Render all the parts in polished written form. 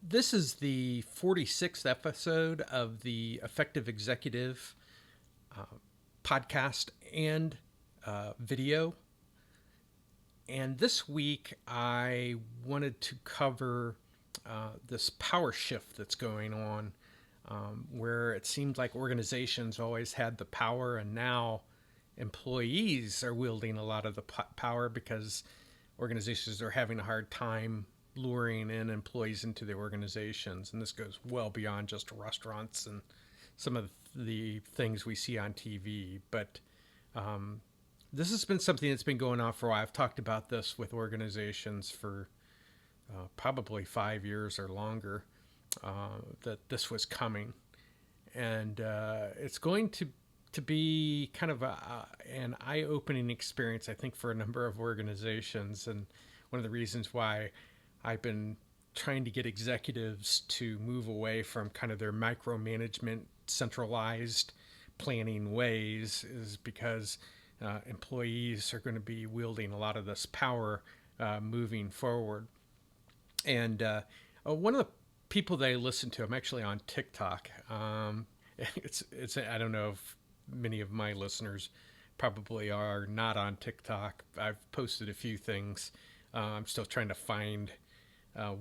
This is the 46th episode of the Effective Executive podcast and video. And this week I wanted to cover this power shift that's going on, where it seems like organizations always had the power, and now employees are wielding a lot of the power because organizations are having a hard time luring in employees into their organizations. And this goes well beyond just restaurants and some of the things we see on TV. But this has been something that's been going on for a while. I've talked about this with organizations for probably 5 years or longer, that this was coming. And it's going to be kind of an eye-opening experience, I think, for a number of organizations. And one of the reasons why I've been trying to get executives to move away from kind of their micromanagement, centralized planning ways is because employees are going to be wielding a lot of this power moving forward. And one of the people that I listen to, I'm actually on TikTok. It's I don't know if many of my listeners probably are not on TikTok. I've posted a few things. I'm still trying to find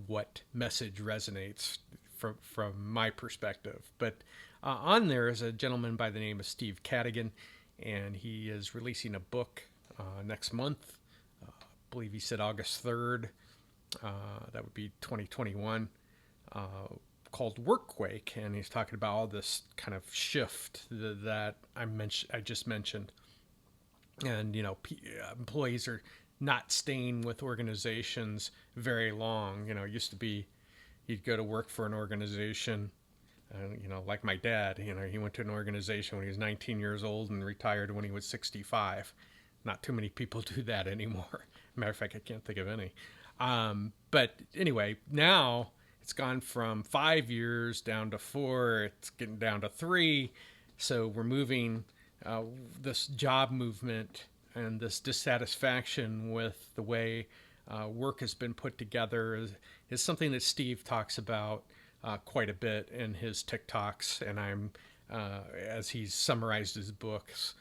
what message resonates from my perspective. But on there is a gentleman by the name of Steve Cadigan, and he is releasing a book next month. I believe he said August 3rd. That would be 2021. Called Workquake, and he's talking about all this kind of shift that I just mentioned. And employees are not staying with organizations very long. It used to be you'd go to work for an organization, like my dad. He went to an organization when he was 19 years old and retired when he was 65. Not too many people do that anymore. Matter of fact, I can't think of any. But anyway, now it's gone from 5 years down to 4. It's getting down to 3. So we're moving this job movement and this dissatisfaction with the way work has been put together is something that Steve talks about quite a bit in his TikToks. And as he's summarized his books,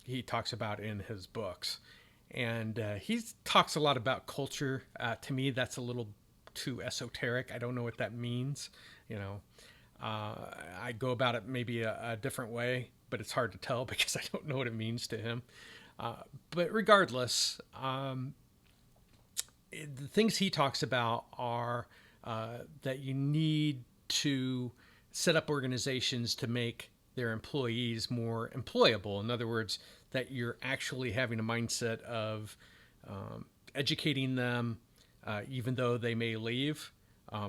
he talks about in his books. And he talks a lot about culture. To me, that's a little too esoteric. I don't know what that means. I go about it maybe a different way, but it's hard to tell because I don't know what it means to him. But regardless, the things he talks about are that you need to set up organizations to make their employees more employable. In other words, that you're actually having a mindset of educating them, even though they may leave,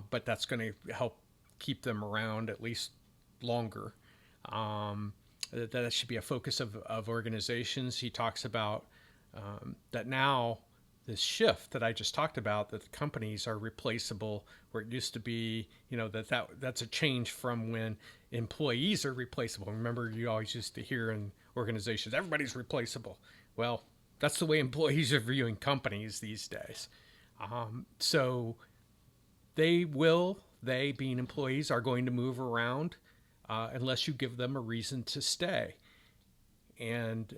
but that's going to help keep them around at least longer. That should be a focus of organizations. He talks about that now this shift that I just talked about, that the companies are replaceable, where it used to be, that's a change from when employees are replaceable. Remember, you always used to hear in organizations, everybody's replaceable. Well, that's the way employees are viewing companies these days. So they being employees, are going to move around unless you give them a reason to stay. And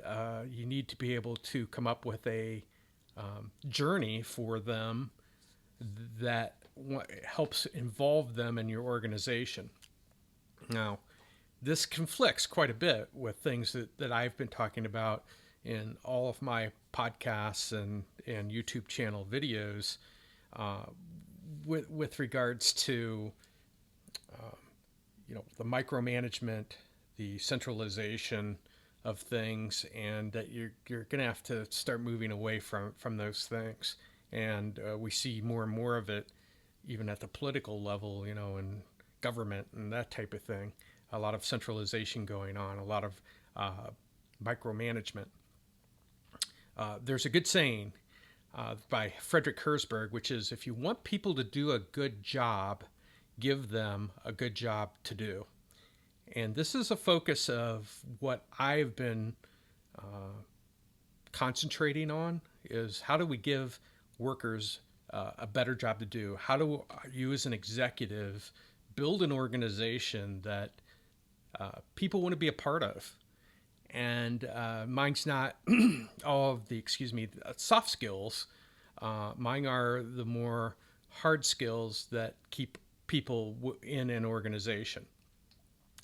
you need to be able to come up with a journey for them that helps involve them in your organization. Now, this conflicts quite a bit with things that I've been talking about in all of my podcasts and YouTube channel videos with regards to the micromanagement, the centralization of things, and that you're going to have to start moving away from those things. And we see more and more of it even at the political level, in government and that type of thing. A lot of centralization going on, a lot of micromanagement. There's a good saying by Frederick Herzberg, which is, if you want people to do a good job, give them a good job to do. And this is a focus of what I've been concentrating on, is how do we give workers a better job to do? How do you, as an executive, build an organization that people want to be a part of? And mine's not all of the, soft skills. Mine are the more hard skills that keep people in an organization.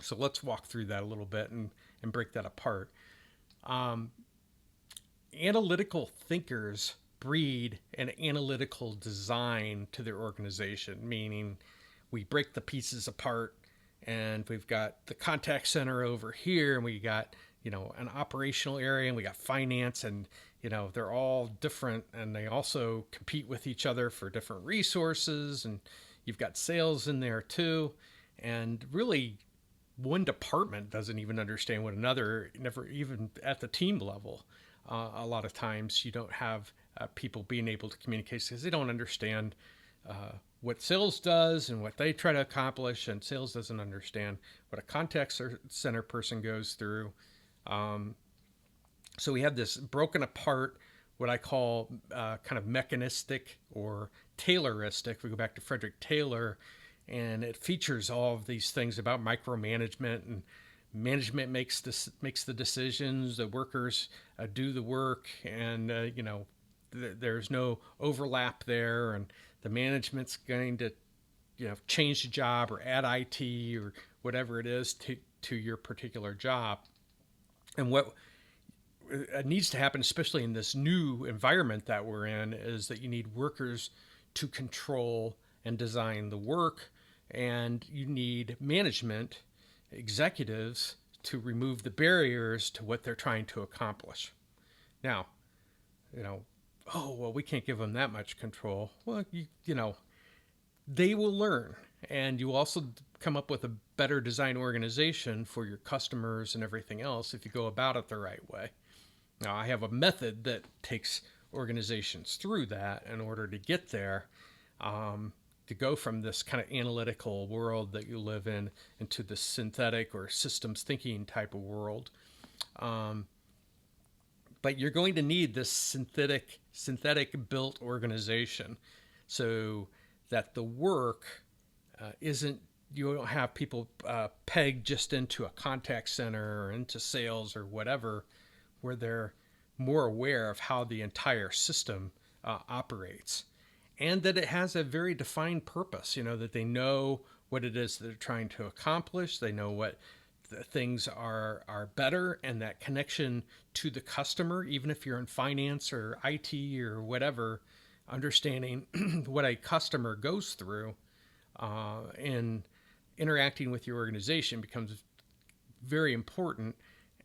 So let's walk through that a little bit and break that apart. Analytical thinkers breed an analytical design to their organization, meaning we break the pieces apart and we've got the contact center over here and we got, an operational area and we got finance, and, they're all different and they also compete with each other for different resources, and you've got sales in there too. And really, one department doesn't even understand what another, never even at the team level. A lot of times you don't have people being able to communicate because they don't understand what sales does and what they try to accomplish, and sales doesn't understand what a contact center person goes through. So we have this broken apart, what I call kind of mechanistic or Tayloristic. We go back to Frederick Taylor, and it features all of these things about micromanagement, and management makes the decisions, the workers do the work, and there's no overlap there, and the management's going to change the job or add IT or whatever it is to your particular job. And what needs to happen, especially in this new environment that we're in, is that you need workers to control and design the work, and you need management executives to remove the barriers to what they're trying to accomplish. Now, oh, well, we can't give them that much control. Well, they will learn, and you also come up with a better design organization for your customers and everything else if you go about it the right way. Now, I have a method that takes organizations through that in order to get there, to go from this kind of analytical world that you live in into the synthetic or systems thinking type of world. But you're going to need this synthetic built organization so that the work isn't, you don't have people pegged just into a contact center or into sales or whatever, where they're more aware of how the entire system operates, and that it has a very defined purpose, that they know what it is that they're trying to accomplish. They know what the things are better, and that connection to the customer, even if you're in finance or IT or whatever, understanding what a customer goes through in interacting with your organization becomes very important.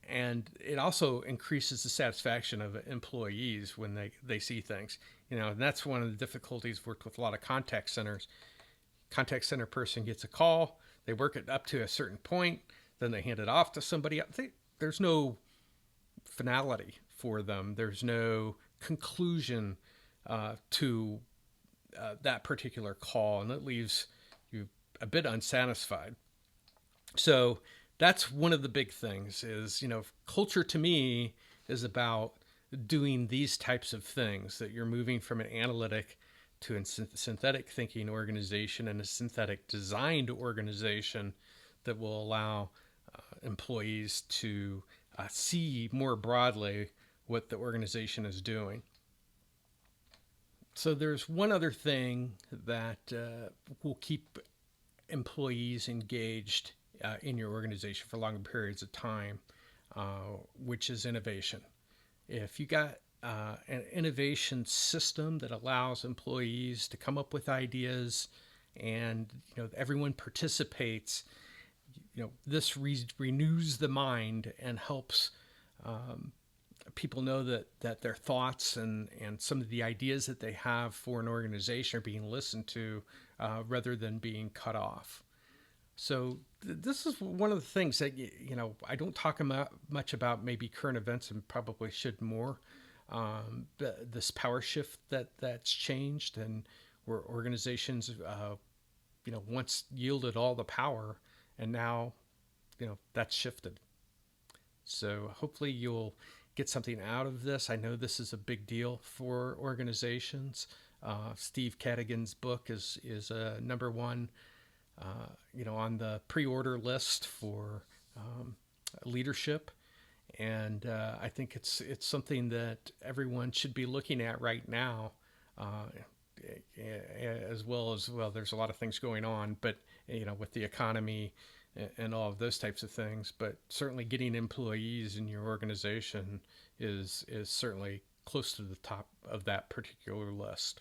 And it also increases the satisfaction of employees when they see things. And that's one of the difficulties. Worked with a lot of contact centers. Contact center person gets a call, they work it up to a certain point, then they hand it off to somebody else. There's no finality for them. There's no conclusion to that particular call, and it leaves you a bit unsatisfied. So that's one of the big things is, culture to me is about doing these types of things, that you're moving from an analytic to a synthetic thinking organization and a synthetic designed organization that will allow employees to see more broadly what the organization is doing. So there's one other thing that will keep employees engaged in your organization for longer periods of time, which is innovation. If you got an innovation system that allows employees to come up with ideas, and everyone participates, this renews the mind and helps people know that their thoughts and some of the ideas that they have for an organization are being listened to, rather than being cut off. So this is one of the things that, I don't talk much about, maybe current events, and probably should more. This power shift that's changed, and where organizations, once yielded all the power, and now, that's shifted. So hopefully you'll get something out of this. I know this is a big deal for organizations. Steve Cadigan's book is number one, on the pre-order list for leadership, and I think it's something that everyone should be looking at right now. Uh, as well, there's a lot of things going on, but with the economy and all of those types of things. But certainly, getting employees in your organization is certainly close to the top of that particular list.